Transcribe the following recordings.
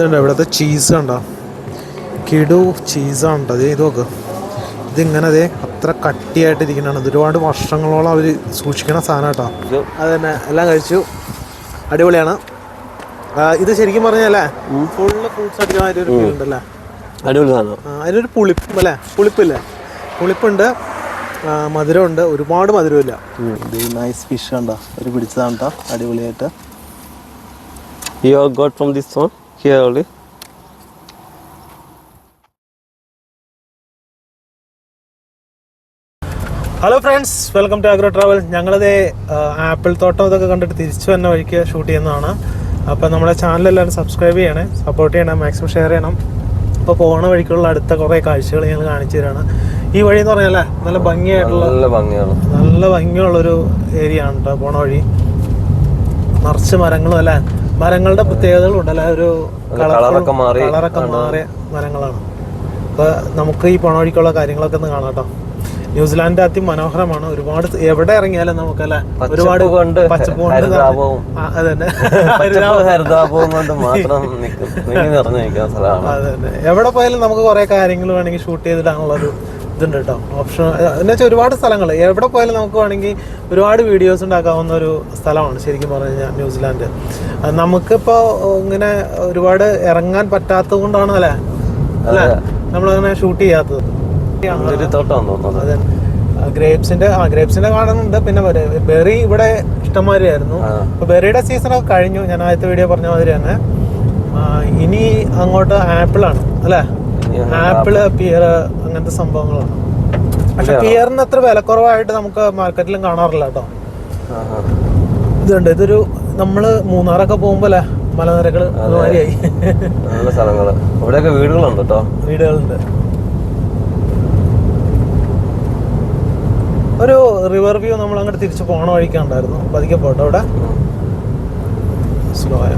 ഇതുണ്ടോ ഇവിടുത്തെ ചീസ് കണ്ടോ, കിടു ചീസാണ് കേട്ടോ. ഇത് നോക്ക്, ഇതിങ്ങനെ അതേ അത്ര കട്ടിയായിട്ടിരിക്കുന്നതാണ്. ഇത് ഒരുപാട് വർഷങ്ങളോളം അവർ സൂക്ഷിക്കണ സാധനം കേട്ടോ. അത് തന്നെ എല്ലാം കഴിച്ചു, അടിപൊളിയാണ്. ഇത് ശരിക്കും പറഞ്ഞല്ലേ ഫുള്ള് ഫ്രൂട്ട്സ് അടിക്കുന്നതായിട്ട് ഒരു ഫീൽ ഉണ്ടല്ലേ, അടിപൊളി സാധനം. അതിനൊരു പുളിപ്പ് അല്ലേ, പുളിപ്പില്ലേ, പുളിപ്പുണ്ട്, മധുരമുണ്ട്, ഒരുപാട് മധുരമില്ല. ഇത് നൈസ് ഫിഷ് കണ്ടോ, ഒരു പിടിച്ചതാണ് കേട്ടോ, അടിപൊളിയായിട്ട്. You got from this one here only. Hello friends, welcome to agro travel. ഞങ്ങളത് ആപ്പിൾ തോട്ടം ഇതൊക്കെ കണ്ടിട്ട് തിരിച്ചു വന്ന വഴിക്ക് ഷൂട്ട് ചെയ്യുന്നതാണ്. അപ്പോൾ നമ്മുടെ ചാനൽ എല്ലാവരും സബ്സ്ക്രൈബ് ചെയ്യണേ, സപ്പോർട്ട് ചെയ്യണം, മാക്സിമം ഷെയർ ചെയ്യണം. അപ്പോൾ പോകുന്ന വഴിക്കുള്ള അടുത്ത കുറേ കാഴ്ചകൾ ഞങ്ങൾ കാണിച്ചു തരാണ്. ഈ വഴി എന്ന് പറഞ്ഞാൽ നല്ല ഭംഗിയായിട്ടുള്ള നല്ല ഭംഗിയുള്ളൊരു ഏരിയ ആണ് കേട്ടോ. പോണ വഴി നിറച്ച് മരങ്ങളും അല്ലേ, മരങ്ങളുടെ പ്രത്യേകതകളുണ്ടല്ലേ, ഒരു കളറൊക്കെ മാറിയ മരങ്ങളാണ്. അപ്പോൾ നമുക്ക് ഈ പോണ വഴിക്കുള്ള കാര്യങ്ങളൊക്കെ ഒന്ന് കാണാം കേട്ടോ. ന്യൂസിലാൻഡ് അതിമനോഹരമാണ്. ഒരുപാട് എവിടെ ഇറങ്ങിയാലും നമുക്കല്ലേ ഒരുപാട് പച്ചപ്പ് കൊണ്ട് അതന്നെ അതന്നെ എവിടെ പോയാലും നമുക്ക് കുറെ കാര്യങ്ങൾ വേണമെങ്കിൽ ഷൂട്ട് ചെയ്തിട്ടാണുള്ളൊരു ഇതുണ്ട് കേട്ടോ, ഓപ്ഷൻ. എന്ന് വെച്ചാൽ ഒരുപാട് സ്ഥലങ്ങൾ എവിടെ പോയാലും നമുക്ക് വേണമെങ്കിൽ ഒരുപാട് വീഡിയോസ് ഉണ്ടാക്കാവുന്ന ഒരു സ്ഥലമാണ് ശരിക്കും പറഞ്ഞു കഴിഞ്ഞാൽ ന്യൂസിലാൻഡ്. നമുക്കിപ്പോൾ ഇങ്ങനെ ഒരുപാട് ഇറങ്ങാൻ പറ്റാത്തത് കൊണ്ടാണ് അല്ലേ നമ്മളങ്ങനെ ഷൂട്ട് ചെയ്യാത്തത്. അതെ, ഗ്രേപ്സിന്റെ ഗാർഡൻ ഉണ്ട്. പിന്നെ ബെറി ഇവിടെ ഇഷ്ടംമാതിരിയായിരുന്നു. അപ്പൊ ബെറിയുടെ സീസണൊക്കെ കഴിഞ്ഞു, ഞാൻ ആദ്യത്തെ വീഡിയോ പറഞ്ഞ മാതിരി തന്നെ. ഇനി അങ്ങോട്ട് ആപ്പിളാണ് അല്ലേ, ആപ്പിള്, പിയർ, അങ്ങനത്തെ സംഭവങ്ങളാണ്. പക്ഷെ പിയറിന് അത്ര വിലക്കുറവായിട്ട് നമുക്ക് മാർക്കറ്റിലും കാണാറില്ല കേട്ടോ. ഇതുണ്ട്, ഇതൊരു നമ്മള് മൂന്നാറൊക്കെ പോകുമ്പോ അല്ലേ മലനിരകള് അതുമാതിരിയായി. വീടുകളുണ്ട് കേട്ടോ, വീടുകളുണ്ട്. ഒരു റിവർ വ്യൂ നമ്മൾ അങ്ങോട്ട് തിരിച്ചു പോണ വഴിക്കുണ്ടായിരുന്നു. പതുക്കെ പോട്ടോ, അവിടെ സ്ലോയ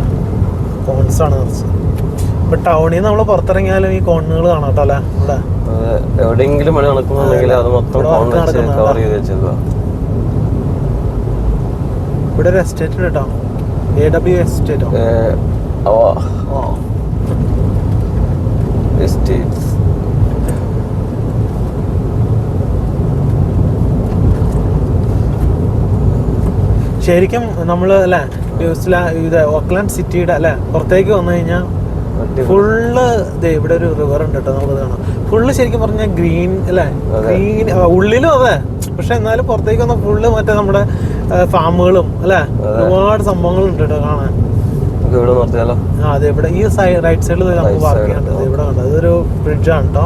കോൺസാണ് നിറച്ച്. ഇപ്പൊ ടൗണിൽ നിന്ന് നമ്മൾ പുറത്തിറങ്ങിയാലും ഈ കോണുകൾ കാണാം കേട്ടോ അല്ലേ. ഇവിടെ എവിടെയെങ്കിലും മണി നടക്കുന്നുണ്ടെങ്കിൽ അത് മൊത്തം ഇവിടെ ഒരു എസ്റ്റേറ്റ് ഉണ്ട് കേട്ടോ, AW എസ്റ്റേറ്റോ. ശരിക്കും നമ്മള് അല്ലെ ഇത് ഓക്ലാൻഡ് സിറ്റിയുടെ അല്ലെ പുറത്തേക്ക് വന്നു കഴിഞ്ഞാൽ ഫുള്ള് ഇവിടെ ഒരു റിവർ ഉണ്ട് കേട്ടോ, നമുക്ക് കാണാം. ഫുള്ള് ശരിക്കും പറഞ്ഞാൽ ഗ്രീൻ അല്ലെ, ഗ്രീൻ ഉള്ളിലും അതെ. പക്ഷെ എന്നാലും പുറത്തേക്ക് വന്ന ഫുള്ള് മറ്റേ നമ്മുടെ ഫാമുകളും അല്ലെ, ഒരുപാട് സംഭവങ്ങളുണ്ട് കേട്ടോ കാണാൻ. അതെ, ഇവിടെ ഈ റൈറ്റ് സൈഡിൽ നമുക്ക് പാർക്ക് ചെയ്യേണ്ടത് ഇവിടെ കണ്ടത്. ഇതൊരു ബ്രിഡ്ജാണ് കേട്ടോ,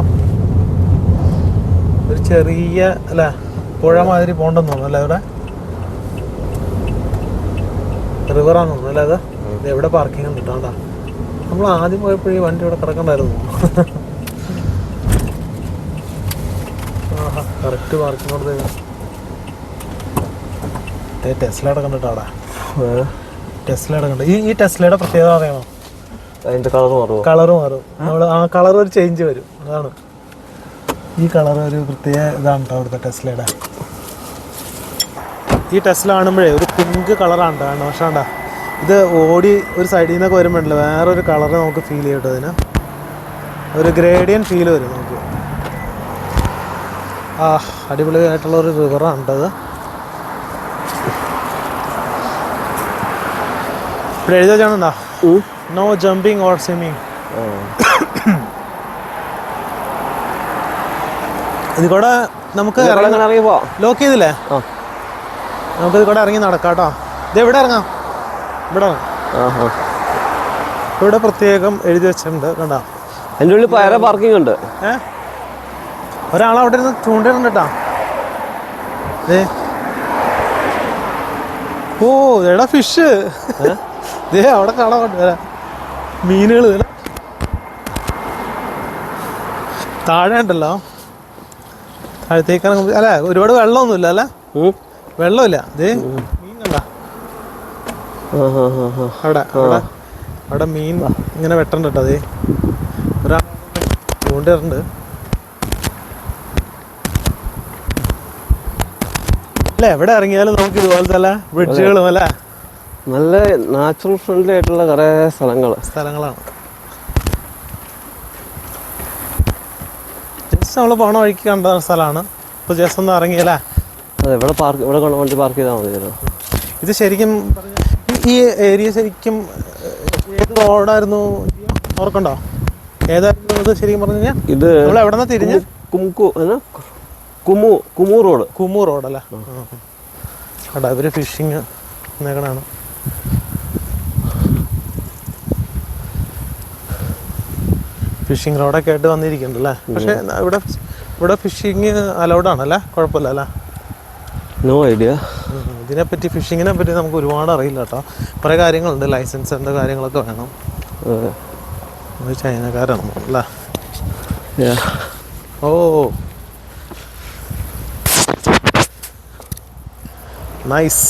ഒരു ചെറിയ അല്ലെ പുഴ മാതിരി പോണ്ടെന്ന് തോന്നുന്നു അല്ലെ. ഇവിടെ റിവറാന്ന് തോന്നുന്നു അല്ലേ. അത് എവിടെ പാർക്കിംഗ് ഉണ്ട് കേട്ടോ. നമ്മൾ ആദ്യം പോയപ്പോഴേ ഈ വണ്ടി ഇവിടെ കിടക്കണ്ടായിരുന്നു. ആഹാ, കറക്റ്റ് പാർക്കിങ്ങോട് ടെസ്ല കിടക്കണ്ടിട്ടോ അവിടെ. ടെസ്ല കിടക്കണ്ട. ഈ ടെസ്ലയുടെ പ്രത്യേകത അറിയാമോ? അതിന്റെ കളറ് മാറും. നമ്മൾ ആ കളർ ഒരു ചേഞ്ച് വരും, അതാണ് ഈ കളർ. ഒരു പ്രത്യേക ഇതാണ് കേട്ടോ അവിടുത്തെ ടെസ്ലയുടെ. ഈ ടെസ്ല കാണുമ്പോഴേ ഒരു പിങ്ക് കളറാണ് കേട്ടോ. പക്ഷേ വേണ്ട, ഇത് ഓടി ഒരു സൈഡിൽ നിന്നൊക്കെ വരുമ്പോഴല്ലോ വേറൊരു കളറ് നമുക്ക് ഫീൽ ചെയ്യട്ടോ. ഇതിന് ഒരു ഗ്രേഡിയൻ ഫീൽ വരും നമുക്ക്. അടിപൊളിയായിട്ടുള്ള ഒരു റിവറാണ് കേട്ടത്. ഇവിടെ എഴുതി വെച്ചാണെന്താ, നോ ജമ്പിങ് ഓർ സ്വിമ്മിങ്. ഇത് കൂടെ നമുക്ക് ലോക്ക് ചെയ്തില്ലേ, നമുക്കിത് കൂടെ ഇറങ്ങി നടക്കാം കേട്ടോ. ഇത് എവിടെ ഇറങ്ങാം, ഇവിടെ ഇവിടെ പ്രത്യേകം എഴുതി വെച്ചിട്ടുണ്ട് കണ്ടോ. അതിൻ്റെ ഉള്ളിൽ പാർക്കിംഗ് ഉണ്ട്. ഒരാളവിടെ ഇരുന്ന് ചൂണ്ടിട്ടുണ്ട് കേട്ടോ. ഓ എടാ ഫിഷ് അവിടെ കാണാൻ പറ്റും, മീനുകൾ താഴെ ഉണ്ടല്ലോ. താഴത്തേക്ക് ഇറങ്ങുമ്പോൾ അല്ലേ ഒരുപാട് വെള്ളമൊന്നുമില്ല അല്ലേ, വെള്ളമില്ല. മീൻ കണ്ട അവിടെ അവിടെ അവിടെ മീൻ ഇങ്ങനെ വെട്ടണ്ട കേട്ടോ. അതേ ഒരാൾ ചൂണ്ടിട്ടുണ്ട് അല്ലേ. എവിടെ ഇറങ്ങിയാലും നമുക്ക് ഇതുപോലത്തെ അല്ല ബ്രിഡ്ജുകളും അല്ലേ, നല്ല നാച്ചുറൽ ഫ്രണ്ട്ലി ആയിട്ടുള്ള കുറേ സ്ഥലങ്ങളാണ്. ജസ്റ്റ് നമ്മൾ പോണ വഴിക്ക് കണ്ട സ്ഥലമാണ്. ഇപ്പോൾ ജസ്റ്റ് ഒന്ന് ഇറങ്ങിയല്ലേ. അതെ, ഇവിടെ കൊണ്ട് വണ്ടി പാർക്ക് ചെയ്താൽ മതിയല്ലോ. ഇത് ശരിക്കും ഈ ഏരിയ ശരിക്കും ഏത് റോഡായിരുന്നു ഓർക്കണ്ടോ? ഏതായിരുന്നു ഇത് ശരിക്കും പറഞ്ഞു കഴിഞ്ഞാൽ? ഇത് നമ്മൾ എവിടെ നിന്നാ തിരിഞ്ഞ്? കുമൂർ റോഡ്. കുമൂർ റോഡല്ലേ? കേട്ടോ ഇവര് ഫിഷിങ് നേക്കണാണ്. ഫിഷിംഗ് റോഡൊക്കെ ആയിട്ട് വന്നിരിക്കുന്നുണ്ടല്ലേ. പക്ഷെ ഇവിടെ ഫിഷിങ് അലൗഡ് ആണല്ലേ? കുഴപ്പമില്ല അല്ലേ? No idea. ഇതിനെപ്പറ്റി ഫിഷിങ്ങിനെ പറ്റി നമുക്ക് ഒരുപാട് അറിയില്ല കേട്ടോ. കുറേ കാര്യങ്ങളുണ്ട്, ലൈസൻസ് എന്താ കാര്യങ്ങളൊക്കെ വേണം. ചൈനക്കാരാണ് അല്ലേ? Oh nice.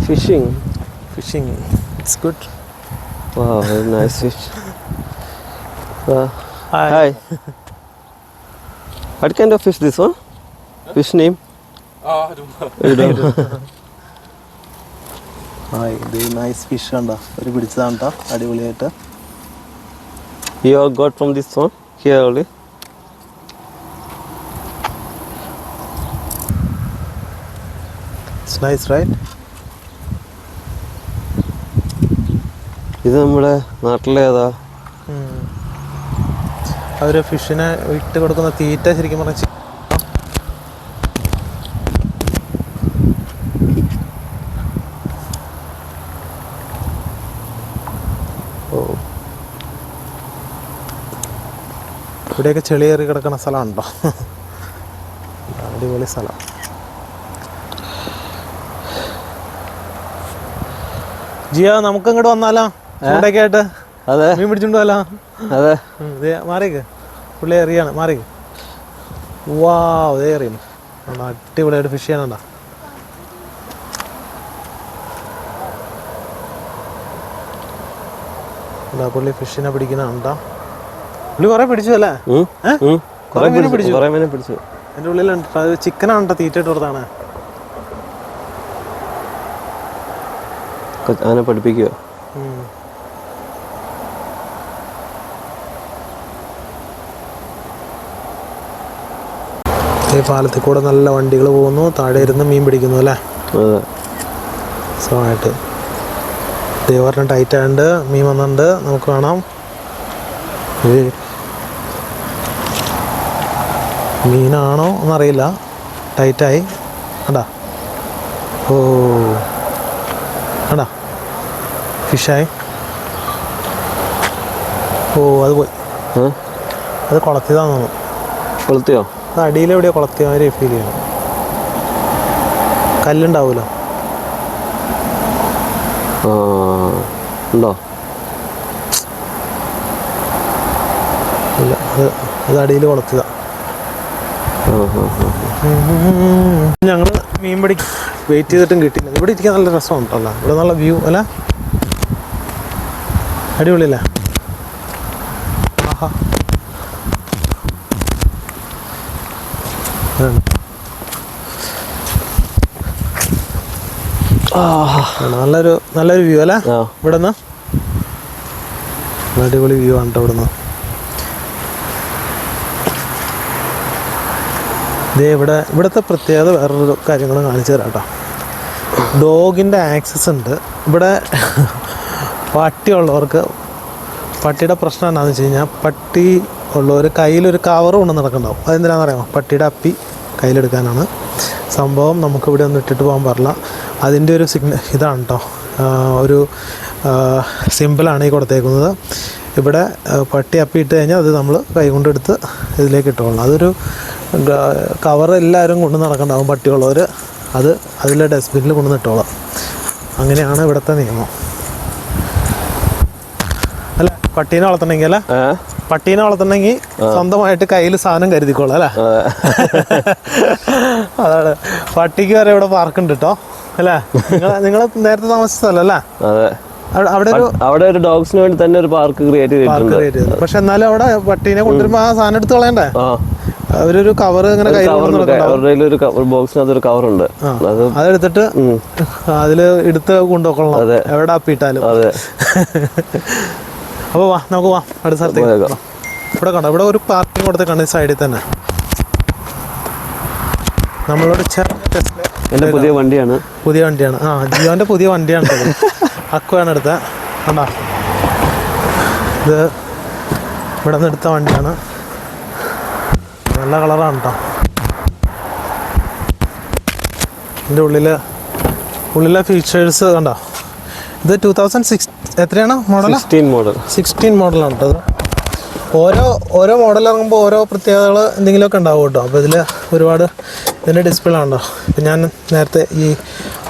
Fishing it's good. Wow, very nice fish. Hi. What kind of fish this one? Fish name? I don't know. You don't know? ഇത് നൈസ് ഫിഷ് കണ്ടോ, ഒരു പിടിച്ചതാണ് കേട്ടോ, അടിപൊളിയായിട്ട്. You all got from this one here only? It's nice, right? ഇത് നമ്മുടെ നാട്ടിലേതാ? അവർ ഫിഷിനെ ഇട്ട് കൊടുക്കുന്ന തീറ്റ ശരിക്കും പറഞ്ഞാൽ ഇവിടെയൊക്കെ ചെളിയേറി കിടക്കുന്ന സ്ഥലമുണ്ടോ? അടിപൊളി സ്ഥലം. ജിയ നമുക്ക് ഇങ്ങോട്ട് വന്നാലോ? ചൂണ്ടൊക്കെ ആയിട്ട് അതെ, മീൻ പിടിച്ചോണ്ട് പോലോ? അതെ. മാറിക്ക്, പുള്ളി എറിയാണ്, മാറിക്ക്. വാ അതേ എറിയുന്നു. അടിപൊളിയായിട്ട് ഫിഷ് ചെയ്യാനുണ്ടോ? പുള്ളി ഫിഷിനെ പിടിക്കുന്നുണ്ടോ? പുള്ളി കുറെ പിടിച്ചു അല്ലേ? കുറെ മീനെ പിടിച്ചു. എൻ്റെ ഉള്ളിലുണ്ട്. അത് ചിക്കനാണ് തീറ്റ ഇട്ട് കൊടുത്താണ്. അങ്ങനെ പഠിപ്പിക്കുക. ഈ പാലത്തിൽ കൂടെ നല്ല വണ്ടികൾ പോകുന്നു, താഴെ ഇരുന്ന് മീൻ പിടിക്കുന്നു അല്ലേ? സുഖമായിട്ട്. ദൈവം ടൈറ്റ് ആയതുകൊണ്ട് മീൻ വന്നിട്ടുണ്ട്, നമുക്ക് കാണാം. മീനാണോ എന്നറിയില്ല, ടൈറ്റായി. കണ്ടാ? ഓ കണ്ടാ, ഫിഷായി. ഓ അത് പോയി, അത് കുളത്തിയതാന്ന് തോന്നുന്നു. കൊളുത്തിയോ? അത് അടിയിലെവിടെയോ കുളത്തിയ മാതിരി ഫീൽ ചെയ്യണം. കല്ലുണ്ടാവുമല്ലോ. ഉണ്ടോ? ഇല്ല, അത് അടിയിൽ കുളത്തിയതാ. ഞങ്ങൾ മീൻ പിടി വെയിറ്റ് ചെയ്തിട്ടും കിട്ടിയില്ല. ഇവിടെ ഇരിക്കാൻ നല്ല രസമുണ്ടല്ലോ, ഇവിടെ നല്ല വ്യൂ അല്ല? അടിപൊളിയല്ലേ? നല്ലൊരു വ്യൂ അല്ലേ ഇവിടെ നിന്ന്? അടിപൊളി വ്യൂ ആണ് കേട്ടോ ഇവിടുന്ന്. ഇവിടുത്തെ പ്രത്യേകത വേറൊരു കാര്യങ്ങളും കാണിച്ചു തരാം കേട്ടോ. ഡോഗിൻ്റെ ആക്സസ് ഉണ്ട് ഇവിടെ. പട്ടിയുള്ളവർക്ക് പട്ടിയുടെ പ്രശ്നം എന്താണെന്ന് വെച്ച് കഴിഞ്ഞാൽ, പട്ടി ഉള്ളവർ കയ്യിലൊരു കവർ കൊണ്ട് നടക്കുന്നുണ്ടാവും. അതെന്തിനാണെന്ന് അറിയാമോ? പട്ടിയുടെ അപ്പി കയ്യിലെടുക്കാനാണ് സംഭവം. നമുക്കിവിടെ ഒന്നും ഇട്ടിട്ട് പോകാൻ പാടില്ല. അതിൻ്റെ ഒരു ഇതാണ് കേട്ടോ, ഒരു സിമ്പിളാണ് ഈ കൊടുത്തേക്കുന്നത്. ഇവിടെ പട്ടി അപ്പി ഇട്ട് കഴിഞ്ഞാൽ അത് നമ്മൾ കൈ കൊണ്ടെടുത്ത് ഇതിലേക്ക് ഇട്ടോളണം. അതൊരു കവർ എല്ലാവരും കൊണ്ട് നടക്കണ്ടാവും പട്ടിയുള്ളവർ. അത് അതിലെ ഡസ്റ്റ്ബിന്നിൽ കൊണ്ട് ഇട്ടോളാം. അങ്ങനെയാണ് ഇവിടുത്തെ നിയമം അല്ലേ? പട്ടീനെ വളർത്തണമെങ്കിൽ അല്ലേ? പട്ടീനെ വളർത്തണമെങ്കിൽ സ്വന്തമായിട്ട് കയ്യിൽ സാധനം കരുതിക്കോളാം അല്ലേ? അതാണ്. പട്ടിക്ക് വരെ ഇവിടെ പാർക്കുണ്ട് കേട്ടോ അല്ലേ? നിങ്ങൾ നേരത്തെ താമസിച്ച സ്ഥലം അല്ലേ? അവിടെ ഒരു ഡോഗ്സിന് വേണ്ടി തന്നെ ഒരു പാർക്ക് ക്രിയേറ്റ് ചെയ്തിട്ടുണ്ട്. പക്ഷെ എന്നാലും അവിടെ പട്ടീനെ കൊണ്ടുവരുമ്പോ ആ സാധനം എടുത്ത് കളയണ്ടേ? അവരൊരു കവർ ഇങ്ങനെ ബോക്സിനകത്ത് ഒരു കവർ ഉണ്ട്, അതെടുത്തിട്ട് അതില് എടുത്ത് കൊണ്ടുപോക്കണം എവിടെ അപ്പിട്ടാലും. അതെ. അപ്പൊ വാ, നമുക്ക് വാ അടുത്ത സ്ഥലത്തേക്ക്. ഇവിടെ കണ്ടോ, ഇവിടെ ഒരു പാർക്കിംഗ് കൊടുത്തേക്കാണ് ഈ സൈഡിൽ തന്നെ. നമ്മളോട് എൻ്റെ പുതിയ വണ്ടിയാണ്. ജിയോൻ്റെ പുതിയ വണ്ടിയാണ്. അക്വയാണ് എടുത്തത്. കണ്ടോ, ഇത് ഇവിടെ നിന്ന് എടുത്ത വണ്ടിയാണ്. നല്ല കളറാണ് കേട്ടോ. ഇതിൻ്റെ ഉള്ളിലെ ഫീച്ചേഴ്സ് കണ്ടോ. ഇത് 2006 എത്രയാണ് മോഡൽ? 16 മോഡലാണ് കേട്ടോ. ഓരോ മോഡൽ ഇറങ്ങുമ്പോൾ ഓരോ പ്രത്യേകതകൾ എന്തെങ്കിലുമൊക്കെ ഉണ്ടാവും കേട്ടോ. അപ്പോൾ ഇതിൽ ഒരുപാട് ഇതിൻ്റെ ഡിസ്പ്ലേ ഉണ്ടോ. ഇപ്പം ഞാൻ നേരത്തെ ഈ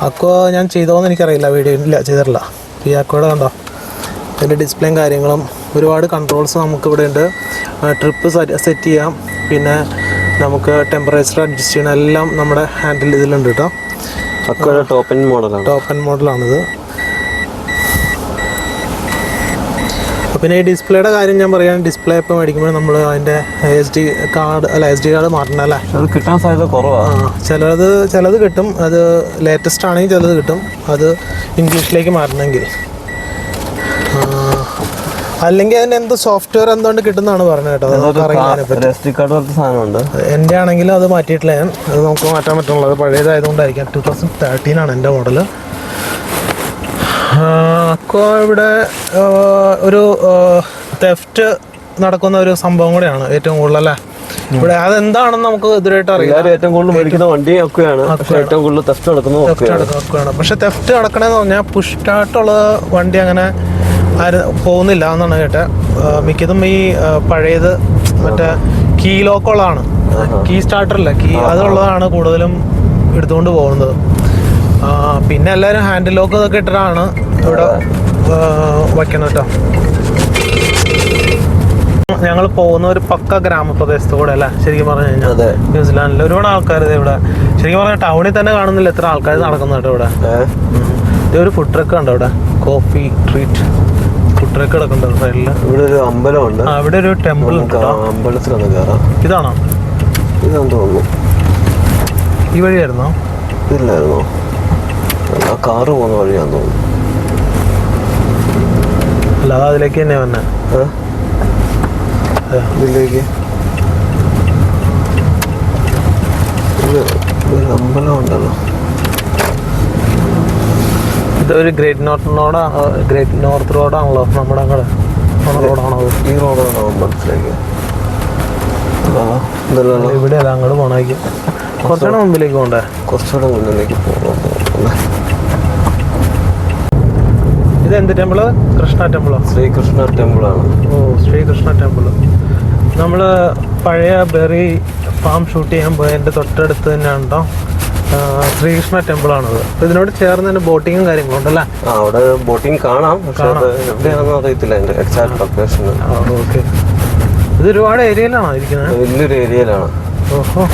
അക്വ ഞാൻ ചെയ്തോന്ന് എനിക്കറിയില്ല, വീഡിയോ ഇല്ല ചെയ്തിട്ടില്ല. ഈ അക്വയുടെ കണ്ടോ, ഇതിൻ്റെ ഡിസ്പ്ലേയും കാര്യങ്ങളും ഒരുപാട് കൺട്രോൾസ് നമുക്കിവിടെ ഉണ്ട്. ട്രിപ്പ് സെറ്റ് ചെയ്യാം, പിന്നെ നമുക്ക് ടെമ്പറേച്ചർ അഡ്ജസ്റ്റ് ചെയ്യണം, എല്ലാം നമ്മുടെ ഹാൻഡിൽ ഇതിലുണ്ട് കേട്ടോ. അക്വയുടെ ടോപ്പ് എൻഡ് മോഡലാണിത്. പിന്നെ ഈ ഡിസ്പ്ലേയുടെ കാര്യം ഞാൻ പറയാം. ഡിസ്പ്ലേ ഇപ്പോൾ മേടിക്കുമ്പോൾ നമ്മൾ അതിൻ്റെ SD കാർഡ് മാറ്റണം അല്ലേ? അത് കിട്ടാൻ സാധ്യത കുറവാണ്. ചിലത് കിട്ടും, അത് ലേറ്റസ്റ്റ് ആണെങ്കിൽ ചിലത് കിട്ടും. അത് ഇംഗ്ലീഷിലേക്ക് മാറ്റണമെങ്കിൽ, അല്ലെങ്കിൽ അതിന് എന്തോ സോഫ്റ്റ്വെയർ എന്തുകൊണ്ട് കിട്ടുന്നതാണ് പറഞ്ഞത് കേട്ടോ. എൻ്റെ ആണെങ്കിലും അത് മാറ്റിയിട്ടില്ല ഞാൻ. അത് നമുക്ക് മാറ്റാൻ പറ്റുള്ളത് പഴയതായതുകൊണ്ടായിരിക്കാം. 2013 എൻ്റെ മോഡല്. അക്വ ഇവിടെ ഒരു തെഫ്റ്റ് നടക്കുന്ന ഒരു സംഭവം കൂടെയാണ് ഏറ്റവും കൂടുതൽ അല്ലേ ഇവിടെ. അതെന്താണെന്ന് നമുക്ക് ഇതുവരെയായിട്ട് അറിയാം. ഏറ്റവും കൂടുതൽ മേടിക്കുന്ന വണ്ടി ഒക്കെയാണ്, ഏറ്റവും കൂടുതൽ തെഫ്റ്റ് നടക്കുന്നത്. പക്ഷെ തെഫ്റ്റ് നടക്കണേന്ന് പറഞ്ഞാൽ പുഷ് സ്റ്റാർട്ടുള്ള വണ്ടി അങ്ങനെ പോകുന്നില്ല എന്നാണ് കേട്ടത്. മിക്കതും ഈ പഴയത് മറ്റേ കീ ലോക്കുള്ളതാണ്, കീ സ്റ്റാർട്ടറല്ല, കീ അതുള്ളതാണ് കൂടുതലും എടുത്തുകൊണ്ട് പോകുന്നത്. പിന്നെ എല്ലാവരും ഹാൻഡിൽ ലോക്ക് ഇതൊക്കെ ഇട്ടിട്ടാണ് ഇവിടെ വയ്ക്കുന്നത് കേട്ടോ. ഞങ്ങൾ പോകുന്ന ഒരു പക്ക ഗ്രാമപ്രദേശത്ത് കൂടെ അല്ലേ ശരിക്കും പറഞ്ഞു കഴിഞ്ഞാൽ. ന്യൂസിലാൻഡിൽ ഒരുപാട് ആൾക്കാർ ഇവിടെ ശരിക്കും പറഞ്ഞാൽ ടൗണിൽ തന്നെ കാണുന്നില്ല എത്ര ആൾക്കാർ നടക്കുന്നു കേട്ടോ ഇവിടെ. ഇതൊരു ഫുഡ് ട്രക്ക് ഉണ്ടോ ഇവിടെ, കോഫി ട്രീറ്റ് ഫുഡ് ട്രക്ക് കിടക്കുന്നുണ്ട് സൈഡിൽ. ഇവിടെ ഒരു അമ്പലമുണ്ട്, അവിടെ ഒരു ടെമ്പിൾ ഉണ്ട്. അമ്പലത്തിലൊന്ന് കയറാം. ഇതാണോ? ഇതാണെന്ന് തോന്നുന്നു. ഈ വഴിയായിരുന്നോ? ഇല്ലായിരുന്നോ? ആ കാറ് പോകുന്ന വഴിയാന്ന് തോന്നുന്നു. അല്ലാതെ അതിലേക്ക് തന്നെ വന്നെ ഇതിലേക്ക് ഒരു അമ്പലം ഉണ്ടല്ലോ. ഇതൊരു ഗ്രേറ്റ് നോർത്ത് റോഡാണല്ലോ നമ്മുടെ അങ്ങോട്ട് റോഡാണോ? ഈ റോഡാണോ അമ്പലത്തിലേക്ക്? ഇവിടെ അല്ല, അങ്ങോട്ട് പോണേക്ക് കുറച്ചുകൂടെ മുമ്പിലേക്ക് പോകണ്ടേ? കുറച്ചുകൂടെ മുന്നിലേക്ക് പോകണം. ഇത് എന്ത് ടെമ്പിള്? കൃഷ്ണ ടെമ്പിളോ? ശ്രീകൃഷ്ണ ടെമ്പിളാണ്. ഓ, ശ്രീകൃഷ്ണ ടെമ്പിള്. നമ്മൾ പഴയ ബെറി ഫാം ഷൂട്ട് ചെയ്യാൻ പോയതിൻ്റെ തൊട്ടടുത്ത് തന്നെയാണ് കേട്ടോ ശ്രീകൃഷ്ണ ടെമ്പിളാണത്. അപ്പോൾ ഇതിനോട് ചേർന്ന് തന്നെ ബോട്ടിങ്ങും കാര്യങ്ങളും ഉണ്ടല്ലേ? അവിടെ ബോട്ടിങ് കാണാം, എവിടെയാണെന്ന് അറിയത്തില്ല എൻ്റെ എക്സാക്ട് ലൊക്കേഷൻ. ഓക്കെ. ഇത് ഒരുപാട് ഏരിയയിലാണോ ഇരിക്കുന്നത്? വലിയൊരു ഏരിയയിലാണ്. ഓഹോ,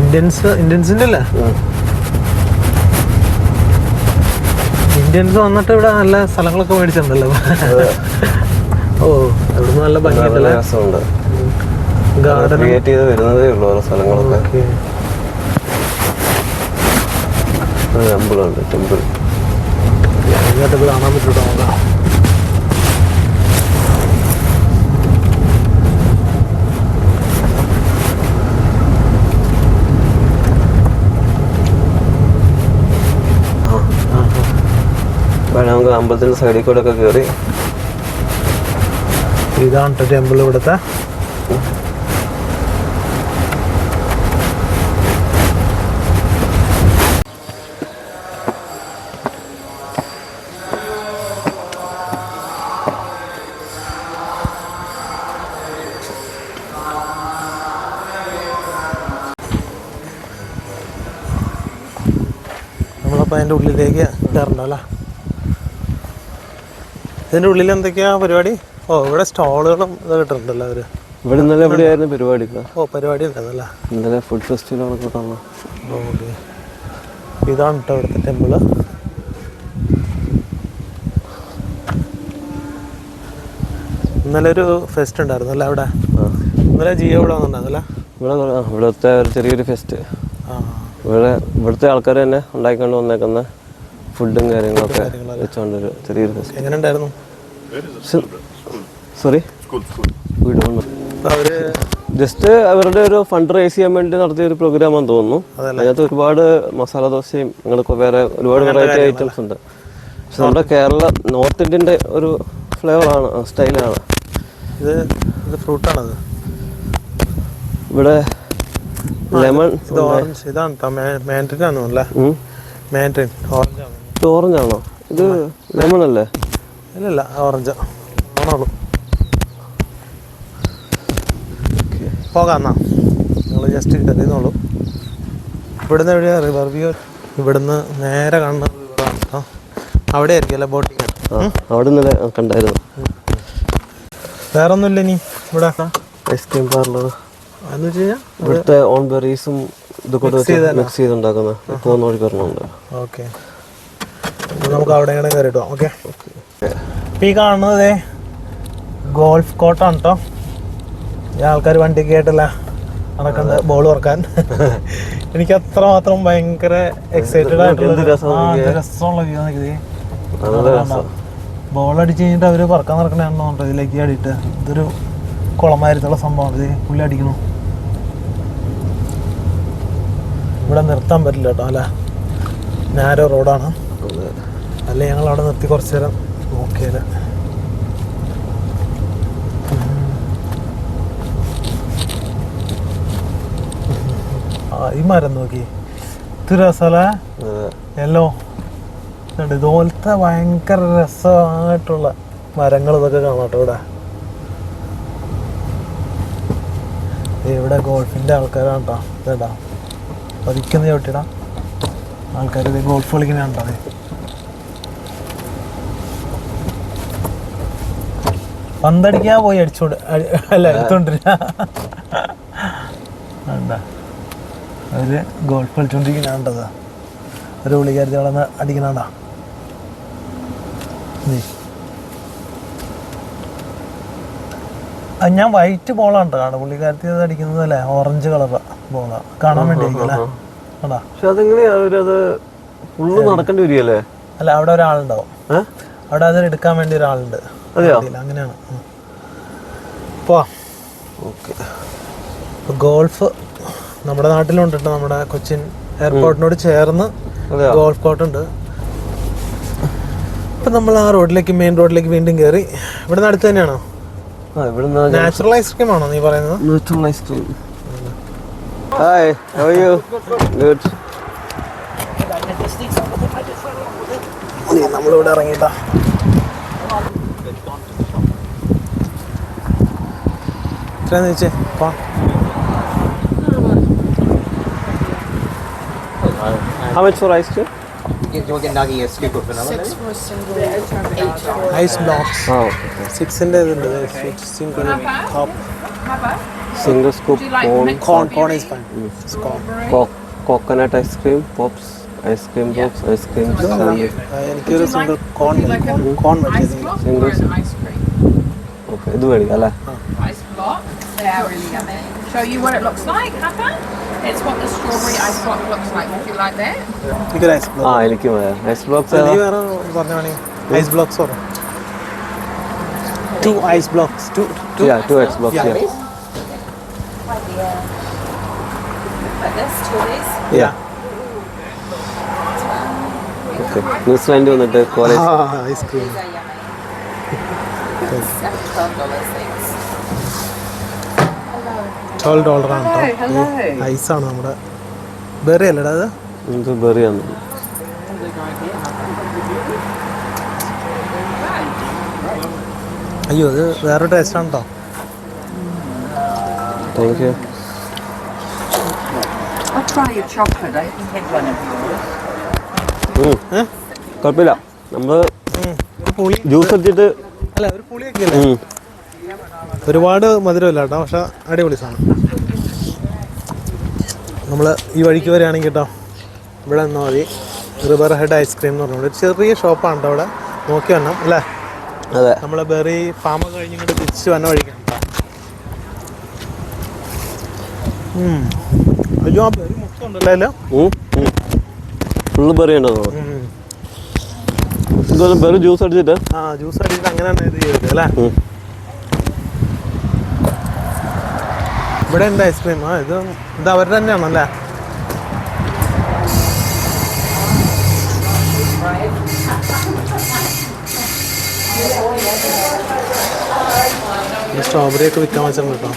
ഇന്ത്യൻസിൻ്റെ അല്ലേ? ഇന്ത്യൻസ് വന്നിട്ട് ഇവിടെ നല്ല സ്ഥലങ്ങളൊക്കെ മേടിച്ചിട്ടുണ്ടല്ലോ. ഓ, അവിടുന്ന് നല്ല ഭംഗിയുണ്ടല്ലേ? രസമുണ്ട്. ഗാർഡൻ ക്രിയേറ്റ് ചെയ്ത് വരുന്നതേ ഉള്ളൂ ഓരോ സ്ഥലങ്ങളൊക്കെ. ടെമ്പിളുണ്ട്, ടെമ്പിൾ കാണാൻ പറ്റൂട്ടോ. നോക്കാം. നമുക്ക് അമ്പലത്തിന്റെ സൈഡിൽ കൂടെ ഒക്കെ കയറി. ഇതാണ് ടെമ്പിൾ ഇവിടുത്തെ. നമ്മളപ്പോൾ അതിൻ്റെ ഉള്ളിലേക്ക് കയറണ്ടല്ലേ? ഇതിൻ്റെ ഉള്ളിൽ എന്തൊക്കെയാ പരിപാടി? ഓ, ഇവിടെ സ്റ്റോളുകളും ഇതൊക്കെ കിട്ടുന്നുണ്ടല്ലോ അവർ. ഇവിടെ ഇന്നലെ എവിടെയായിരുന്നു പരിപാടി? ഓ, പരിപാടി ഉണ്ടായിരുന്നല്ലേ? ഇന്നലെ ഫുഡ് ഫെസ്റ്റിവലൊക്കെ കാണാം. ഓക്കെ, ഇതാണ് കേട്ടോ ഇവിടുത്തെ ടെമ്പിള്. ഇന്നലെ ഒരു ഫെസ്റ്റ് ഉണ്ടായിരുന്നു അല്ലേ അവിടെ? ഇന്നലെ ജിയോ ഇവിടെ വന്നിട്ടുണ്ടായിരുന്നല്ലേ? ഇവിടുത്തെ ഒരു ചെറിയൊരു ഫെസ്റ്റ്. ഇവിടുത്തെ ആൾക്കാർ തന്നെ ഉണ്ടാക്കിക്കൊണ്ട് വന്നേക്കുന്ന ഫുഡും കാര്യങ്ങളൊക്കെ വെച്ചോണ്ടൊരു ചെറിയൊരു ഫെസ്റ്റ്. എങ്ങനെ ഉണ്ടായിരുന്നു? സോറി, അവര് ജസ്റ്റ് അവരുടെ ഒരു ഫണ്ട് റേസ് ചെയ്യാൻ വേണ്ടി നടത്തിയ ഒരു പ്രോഗ്രാമാണെന്ന് തോന്നുന്നു. അതിനകത്ത് ഒരുപാട് മസാല ദോശയും അങ്ങനെയൊക്കെ വേറെ ഒരുപാട് വെറൈറ്റി ഐറ്റംസ് ഉണ്ട്. പക്ഷെ നമ്മുടെ കേരള നോർത്ത് ഇന്ത്യൻ്റെ ഒരു ഫ്ലേവറാണ്, സ്റ്റൈലാണ്. ഇത് ഫ്രൂട്ടാണത്. ഇവിടെ ലെമൺ ഇത് ഓറഞ്ച്. ഇതാണ് മാൻഡ്രിൻ ആണോ അല്ലേ? മാൻഡ്രിൻ ഓറഞ്ചാണ്. ഇത് ഓറഞ്ചാണോ? ഇത് ലെമൺ അല്ലേ? ഇല്ല ഓറഞ്ചാ ആണോളൂ. പോകാം എന്നാ നിങ്ങൾ ജസ്റ്റ് ഇട്ടതിന്നോളൂ. ഇവിടുന്ന് എവിടെയാ റിവർ വ്യൂ? ഇവിടുന്ന് നേരെ കാണുന്ന റിവറാണ് കേട്ടോ. അവിടെ ആയിരിക്കും അല്ലേ ബോട്ടിങ്? അവിടെ നിന്ന് കണ്ടായിരുന്നു. വേറെ ഒന്നുമില്ല ഇനി ഇവിടെ ഐസ്ക്രീം പാർലർ എന്ന് വെച്ച് കഴിഞ്ഞാൽ ഇവിടുത്തെ ഓൺ ബെറീസും ഇതൊക്കെ മിക്സ് ചെയ്തുണ്ടാക്കുന്ന പോകുന്ന വഴി പറഞ്ഞുണ്ട്. ഓക്കെ, നമുക്ക് അവിടെ ഇങ്ങനെ കയറിയിട്ട് പോകാം. ഓക്കെ, ഈ കാണുന്നത് ഗോൾഫ് കോർട്ടാണ് കേട്ടോ. ഈ ആൾക്കാർ വണ്ടിയൊക്കെ ആയിട്ടല്ല നടക്കുന്നത് ബോൾ തുറക്കാൻ. എനിക്ക് അത്രമാത്രം ഭയങ്കര എക്സൈറ്റഡ് ആയിട്ടുള്ള രസമുള്ള വ്യൂ. ബോൾ അടിച്ച് കഴിഞ്ഞിട്ട് അവര് പറക്കാൻ നടക്കണോ ഇതിലേക്ക് അടിയിട്ട്. ഇതൊരു കുളമായിരുന്നുള്ള സംഭവമാണ്. ഇത് പുള്ളി അടിക്കണു. ഇവിടെ നിർത്താൻ പറ്റില്ല കേട്ടോ, അല്ല നാരോ റോഡാണ്. അല്ലെ ഞങ്ങൾ അവിടെ നിർത്തി കുറച്ചു നേരം നോക്കിയത്. ഈ മരം നോക്കി ഇത് രസമല്ല, യെല്ലോ ഇതുപോലത്തെ ഭയങ്കര രസമായിട്ടുള്ള മരങ്ങൾ ഇതൊക്കെ കാണാം കേട്ടോ. ഇവിടെ ഗോൾഫിൻ്റെ ആൾക്കാരാണ് കേട്ടോ. ഇതേട്ടാ പതിക്കുന്ന ചവിട്ടിടാം ആൾക്കാർ ഇത് ഗോൾഫ് കളിക്കുന്നതാണ് കേട്ടോ. പന്തടിക്കാൻ പോയി അടിച്ചോണ്ട് അല്ല എടുത്തോണ്ടില്ല. വേണ്ട, അവര് ഗോൾഫ് കളിച്ചോണ്ടിരിക്കുന്നുണ്ടതാ. ഒരു പുള്ളിക്കാരത്തി അവിടെ അടിക്കണാണ്ടാ. ഞാൻ വൈറ്റ് ബോളാണ് കാണാം. പുള്ളിക്കാരത്തി അത് അടിക്കുന്നത് അല്ലേ ഓറഞ്ച് കളർ ബോളാ കാണാൻ വേണ്ടി അല്ലേ. നടക്കേണ്ടി വരികയല്ലേ? അല്ല, അവിടെ ഒരാളുണ്ടാവും. അവിടെ അത് എടുക്കാൻ വേണ്ടി ഒരാളുണ്ട്. അങ്ങനെയാണ്. പോവാ. ഓക്കെ, ഗോൾഫ് നമ്മുടെ നാട്ടിലുണ്ട് കേട്ടോ. നമ്മുടെ കൊച്ചിൻ എയർപോർട്ടിനോട് ചേർന്ന് ഗോൾഫ് കോർട്ട് ഉണ്ട്. ഇപ്പം നമ്മൾ ആ റോഡിലേക്ക്, മെയിൻ റോഡിലേക്ക് വീണ്ടും കയറി. ഇവിടെ അടുത്ത് തന്നെയാണോ? നാച്ചുറൽ ഐസ്ക്രീം ആണോ നീ പറയുന്നത്? Natural ice cream. Hi, how are you? Good. നമ്മളിവിടെ ഇറങ്ങിട്ടാ. എത്രയാന്ന് ചോദിച്ചേ? How much for ice cream? You can nugget a scoop of vanilla. 6 for a single, 8 for ice blocks. Oh, 6ന്റെ ഇതുണ്ട്. Single scoop Do you like cone, mixed cone strawberry, is fine. strawberry? coconut ice cream, pops, ice cream pops, ice cream sandwich. എനിക്കൊരു single cone Would you like a cone ice മതി. block Single. or an ice cream? Okay, ഇത് മേടിക്കാം അല്ലേ? Ice block. They're really yummy. Show you what it looks like, Papa? It's what the strawberry ice block looks like. Would you like that? എനിക്കൊരു ice block. എനിക്ക് ice blocks നീ വേറെ പറഞ്ഞ വേണേ ice blocks പറ. 2 ice blocks. 2 2 ice blocks. Yeah. Yeah. Like this, 2 of these. Yeah. Okay. New Zealand വന്നിട്ട് college ice cream. These are yummy. $12 things. $12 ആണ് കേട്ടോ. ഐസാണ് നമ്മുടെ ബെറി അല്ലടാ അത്. ഇത് ബെറിയാണ്. അയ്യോ, അത് വേറെ ടേസ്റ്റ് ആണ് കേട്ടോ. Thank you. I'll try your chocolate. I can get one of yours. കുഴപ്പമില്ല. നമ്മൾ പുളി ജ്യൂസ് അടിച്ചിട്ട് അല്ല, ഒരു പുളിയൊക്കെ അല്ലേ. ഒരുപാട് മധുരമില്ല കേട്ടോ, പക്ഷെ അടിപൊളി സാധനം. നമ്മൾ ഈ വഴിക്ക് വരികയാണെങ്കിൽ കേട്ടോ, ഇവിടെ നിന്നാൽ മതി. റിവർ ഹെഡ് ഐസ്ക്രീം എന്ന് പറഞ്ഞുകൊണ്ട് ഒരു ചെറിയ ഷോപ്പാണ് കേട്ടോ. അവിടെ നോക്കി വരണം അല്ലേ. അതെ, നമ്മൾ ബെറി ഫാം കഴിഞ്ഞിങ്ങോട്ട് തിരിച്ച് വന്ന വഴിക്കാണ് കേട്ടോ. അയ്യോ, ആ ബെറി മൊത്തം ഉണ്ടല്ലോ. ഫുള്ള് ബെറി ഉണ്ടോ? ഇതൊരു ബെറി ജ്യൂസ് അടിച്ചിട്ട് ആ ജ്യൂസ് അടിച്ചിട്ട് അങ്ങനെ തന്നെ ഇത് ചെയ്തത് അല്ലേ. ഇവിടെ ഉണ്ട് ഐസ്ക്രീം. ആ ഇത് അവരുടെ തന്നെയാണല്ലേ? സ്ട്രോബെറി ഒക്കെ വിൽക്കാൻ വെച്ചിട്ടുണ്ട് കേട്ടോ.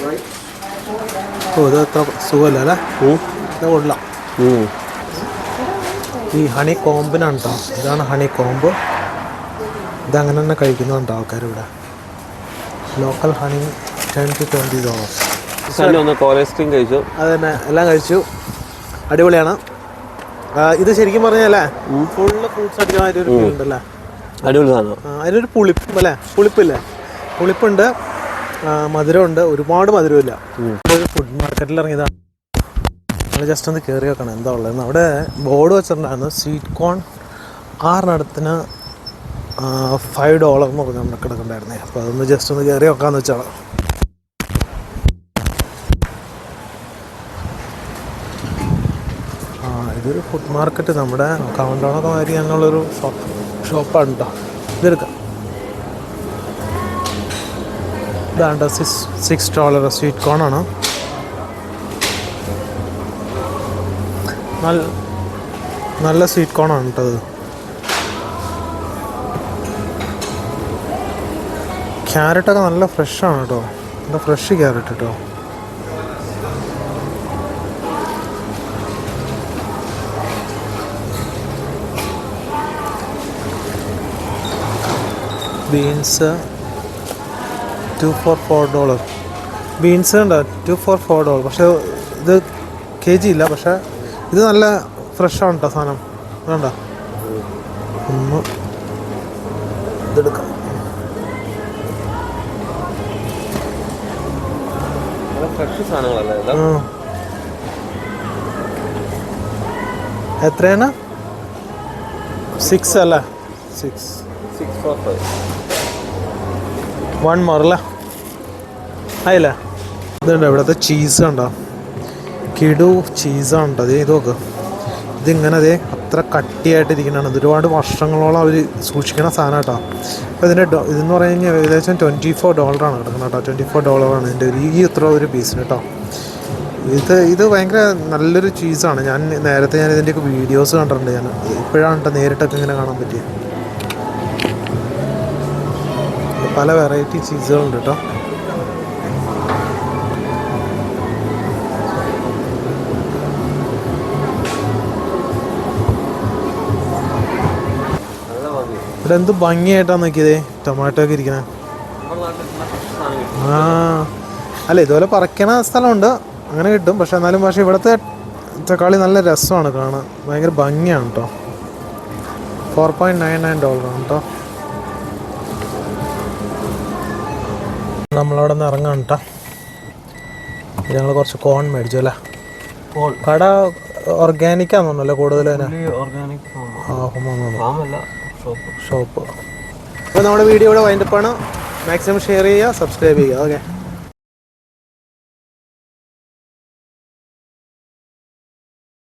ഓ ഇത് അത്ര സുഖമല്ല അല്ലേ? ഇത് കൊള്ളാം. ഈ ഹണി കോമ്പിനാണ് കേട്ടോ. ഇതാണ് ഹണി കോമ്പ്. ഇതങ്ങനെ തന്നെ കഴിക്കുന്നുണ്ടോ ആൾക്കാർ ഇവിടെ. Local honey $10 to $20. കോലേജ് ക്രീം കഴിച്ചു. അത് തന്നെ എല്ലാം കഴിച്ചു. അടിപൊളിയാണ്. ഇത് ശരിക്കും പറഞ്ഞല്ലേ ഫുള്ള് ഫ്രൂട്ട്സ് അടിക്കാനായിട്ടൊരു ഫീൽ ഉണ്ടല്ലേ? അടിപൊളി സാധനം. അതിനൊരു പുളിപ്പ് അല്ലേ? പുളിപ്പില്ലേ? പുളിപ്പുണ്ട്, മധുരമുണ്ട്, ഒരുപാട് മധുരമില്ല. ഒരു ഫുഡ് മാർക്കറ്റിൽ ഇറങ്ങിയതാണ്. നമ്മൾ ജസ്റ്റ് ഒന്ന് കയറി വെക്കണം എന്താ ഉള്ളതെന്ന്. അവിടെ ബോർഡ് വെച്ചിട്ടുണ്ടായിരുന്നു സ്വീറ്റ് കോൺ 6 $5 എന്ന് പറഞ്ഞാൽ നമ്മുടെ കിടക്കണ്ടായിരുന്നേ. അപ്പോൾ അതൊന്ന് ജസ്റ്റ് ഒന്ന് കയറി വെക്കാമെന്ന് വെച്ചാൽ. ഇതൊരു ഫുഡ് മാർക്കറ്റ്, നമ്മുടെ കൗണ്ട് ഡൗണൊക്കെ മാതിരി ഞങ്ങളൊരു ഷോപ്പാണ് കേട്ടോ. ഇതെടുക്കാം. ഇതാണ്ട് $6 സ്വീറ്റ് കോണാണ്. നല്ല സ്വീറ്റ് കോണാണ് കേട്ടോ അത്. ക്യാരറ്റൊക്കെ നല്ല ഫ്രഷാണ് കേട്ടോ. നല്ല ഫ്രഷ് ക്യാരറ്റ് കേട്ടോ. Beans $2 for $4. ബീൻസ് ഉണ്ടോ $2 for $4. പക്ഷേ ഇത് kg ഇല്ല. പക്ഷേ ഇത് നല്ല ഫ്രഷാണ് കേട്ടോ സാധനം. വേണ്ട ഒന്ന് ഇതെടുക്കാം. എത്രയാണ്? 6 അല്ലേ? 1 more അല്ലേ? ആയില്ലേ? ഇതുണ്ടോ ഇവിടുത്തെ ചീസ് ഉണ്ടോ? കിടു ചീസാണ് കേട്ടോ. അതേ ഇത് നോക്ക്. ഇതിങ്ങനെ അതേ അത്ര കട്ടിയായിട്ടിരിക്കുന്നതാണ്. ഇത് ഒരുപാട് വർഷങ്ങളോളം അവർ സൂക്ഷിക്കുന്ന സാധനം കേട്ടോ. അപ്പോൾ ഇതെന്ന് പറഞ്ഞു കഴിഞ്ഞാൽ ഏകദേശം $24 കിടക്കുന്നത് കേട്ടോ. $24 ഇതിൻ്റെ ഇത്ര ഒരു പീസിന് കേട്ടോ. ഇത് ഭയങ്കര നല്ലൊരു ചീസാണ്. നേരത്തെ ഇതിൻ്റെയൊക്കെ വീഡിയോസ് കണ്ടിട്ടുണ്ട്. ഞാൻ ഇപ്പോഴാണ് കേട്ടോ നേരിട്ടൊക്കെ ഇങ്ങനെ കാണാൻ പറ്റിയത്. പല വെറൈറ്റി ചീസുകളുണ്ട് കേട്ടോ. ഇവിടെ എന്ത് ഭംഗിയായിട്ടാണ് നോക്കിയതേ ടൊമാറ്റോ ഒക്കെ ഇരിക്കണേ. അല്ല ഇതുപോലെ പറിക്കണ സ്ഥലമുണ്ട്, അങ്ങനെ കിട്ടും. പക്ഷെ എന്നാലും ഇവിടുത്തെ തക്കാളി നല്ല രസമാണ് കാണാൻ. ഭയങ്കര ഭംഗിയാണ് കേട്ടോ. $4.99 ആണ് കേട്ടോ. നമ്മളവിടെ നിന്ന് ഇറങ്ങാണ് കേട്ടോ. ഞങ്ങൾ കുറച്ച് കോൺ മേടിച്ചു അല്ലേ? കട ഓർഗാനിക്കാന്ന് തോന്നുന്നല്ലേ കൂടുതൽ തന്നെ. ഷോപ്പ്. അപ്പോൾ നമ്മുടെ വീഡിയോ ഇവിടെ വൈൻഡപ്പാണ്. മാക്സിമം ഷെയർ ചെയ്യുക, സബ്സ്ക്രൈബ് ചെയ്യുക. ഓക്കെ.